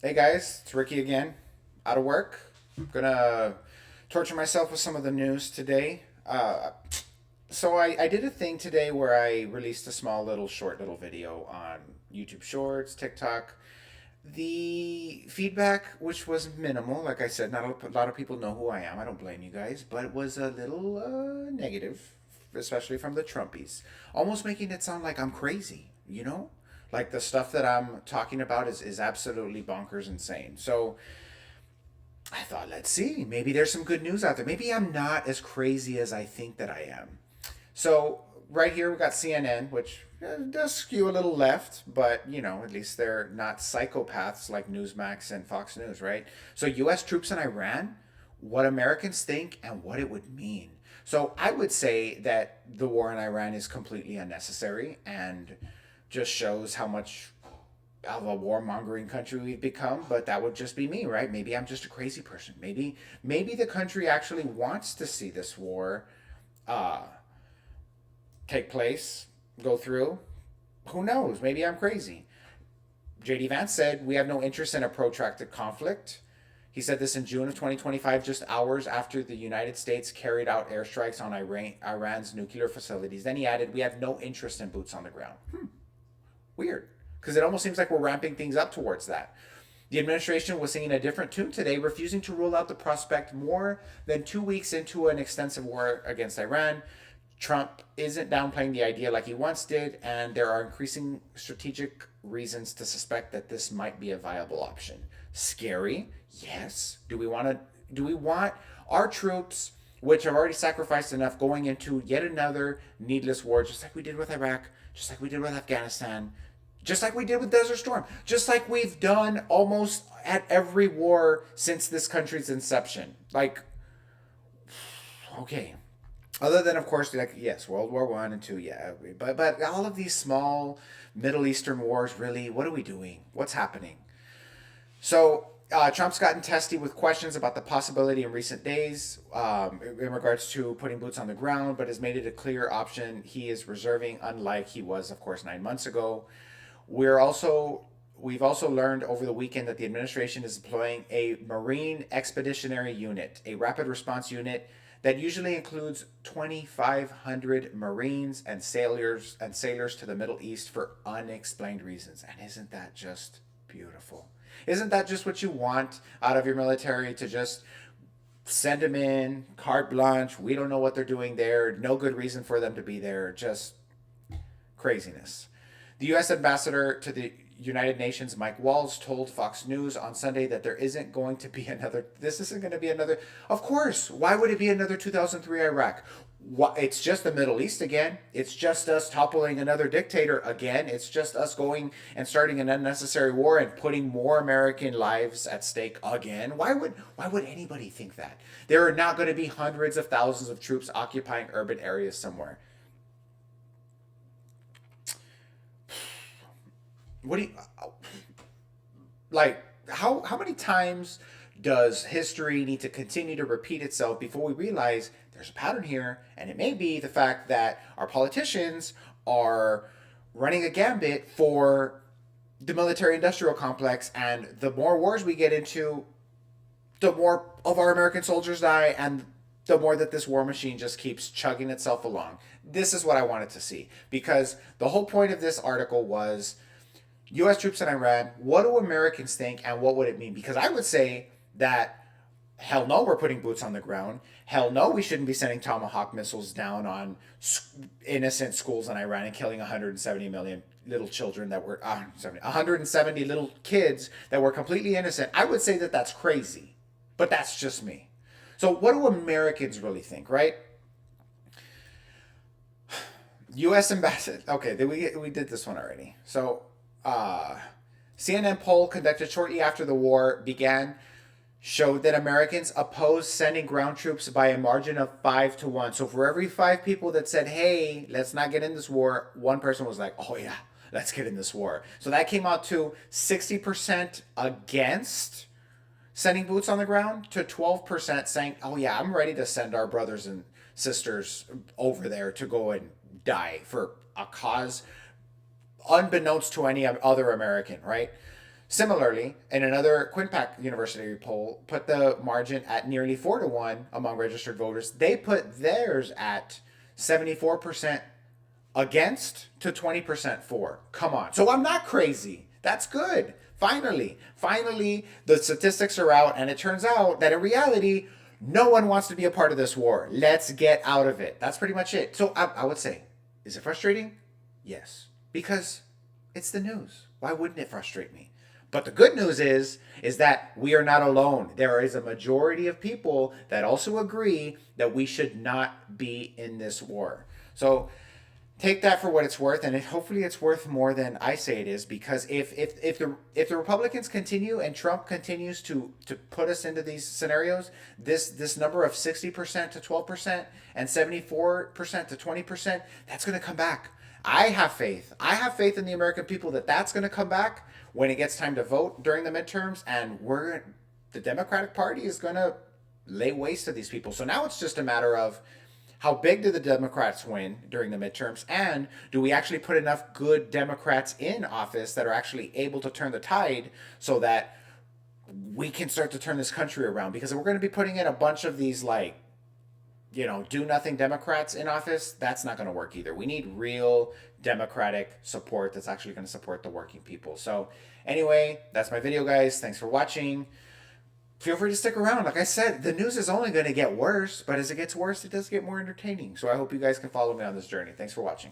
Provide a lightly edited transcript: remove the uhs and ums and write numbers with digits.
Hey guys, it's Ricky again, out of work. I'm gonna torture myself with some of the news today. So I did a thing today where I released a small little short little video on YouTube Shorts, TikTok. The feedback, which was minimal, like I said, not a lot of people know who I am. I don't blame you guys, but it was a little negative, especially from the Trumpies, almost making it sound like I'm crazy. Like the stuff that I'm talking about is absolutely bonkers insane. So I thought, let's see, maybe there's some good news out there. Maybe I'm not as crazy as I think that I am. So right here we got CNN, which does skew a little left, but at least they're not psychopaths like Newsmax and Fox News, right? So U.S. troops in Iran, what Americans think and what it would mean. So I would say that the war in Iran is completely unnecessary and just shows how much of a warmongering country we've become. But that would just be me, right? Maybe I'm just a crazy person. Maybe the country actually wants to see this war uh, take place, go through. Who knows? Maybe I'm crazy. JD Vance said we have no interest in a protracted conflict. He said this in June of 2025, just hours after the United States carried out airstrikes on Iran's nuclear facilities. Then he added, we have no interest in boots on the ground. Weird, because it almost seems like we're ramping things up towards that. The administration was singing a different tune today, refusing to rule out the prospect more than 2 weeks into an extensive war against Iran. Trump isn't downplaying the idea like he once did, and there are increasing strategic reasons to suspect that this might be a viable option. Scary? Yes. Do we want our troops, which have already sacrificed enough, going into yet another needless war, just like we did with Iraq, just like we did with Afghanistan, just like we did with Desert Storm, just like we've done almost at every war since this country's inception? Like, okay. Other than, of course, like, yes, World War One and Two, yeah, but all of these small Middle Eastern wars, really, what are we doing? What's happening? So Trump's gotten testy with questions about the possibility in recent days in regards to putting boots on the ground, but has made it a clear option he is reserving, unlike he was, of course, 9 months ago. We're also We've also learned over the weekend that the administration is deploying a Marine Expeditionary Unit, a rapid response unit that usually includes 2,500 Marines and sailors to the Middle East for unexplained reasons. And isn't that just beautiful? Isn't that just what you want out of your military, to just send them in, carte blanche? We don't know what they're doing there. No good reason for them to be there. Just craziness. The U.S. ambassador to the United Nations, Mike Walls, told Fox News on Sunday that there isn't going to be another. This isn't going to be another. Of course, why would it be another 2003 Iraq? It's just the Middle East again. It's just us toppling another dictator again. It's just us going and starting an unnecessary war and putting more American lives at stake again. Why would anybody think that? There are not going to be hundreds of thousands of troops occupying urban areas somewhere. What do you like? How many times does history need to continue to repeat itself before we realize there's a pattern here? And it may be the fact that our politicians are running a gambit for the military industrial complex, and the more wars we get into, the more of our American soldiers die, and the more that this war machine just keeps chugging itself along. This is what I wanted to see, because the whole point of this article was U.S. troops in Iran. What do Americans think, and what would it mean? Because I would say that hell no, we're putting boots on the ground. Hell no, we shouldn't be sending Tomahawk missiles down on innocent schools in Iran and killing 170 million little children that were 170 little kids that were completely innocent. I would say that that's crazy, but that's just me. So what do Americans really think, right? U.S. ambassador. Okay, we did this one already. So, uh, CNN poll conducted shortly after the war began showed that Americans opposed sending ground troops by a margin of 5 to 1. So for every five people that said, "Hey, let's not get in this war," one person was like, "Oh yeah, let's get in this war." So that came out to 60% against sending boots on the ground, to 12% saying, "Oh yeah, I'm ready to send our brothers and sisters over there to go and die for a cause unbeknownst to any other American," right? Similarly, in another Quinnipiac University poll, put the margin at nearly 4-1 among registered voters. They put theirs at 74% against to 20% for. Come on. So I'm not crazy. That's good. Finally, the statistics are out, and it turns out that in reality, no one wants to be a part of this war. Let's get out of it. That's pretty much it. So I would say, is it frustrating? Yes. Because it's the news. Why wouldn't it frustrate me? But the good news is that we are not alone. There is a majority of people that also agree that we should not be in this war. So take that for what it's worth, and hopefully it's worth more than I say it is. Because if the Republicans continue and Trump continues to put us into these scenarios, this number of 60% to 12% and 74% to 20%, that's going to come back. I have faith. I have faith in the American people that that's going to come back when it gets time to vote during the midterms, and the Democratic Party is going to lay waste to these people. So now it's just a matter of how big do the Democrats win during the midterms, and do we actually put enough good Democrats in office that are actually able to turn the tide so that we can start to turn this country around? Because if we're going to be putting in a bunch of these, like, do nothing Democrats in office, that's not going to work either. We need real Democratic support that's actually going to support the working people. So anyway, that's my video, guys. Thanks for watching. Feel free to stick around. Like I said, the news is only going to get worse, but as it gets worse, it does get more entertaining. So I hope you guys can follow me on this journey. Thanks for watching.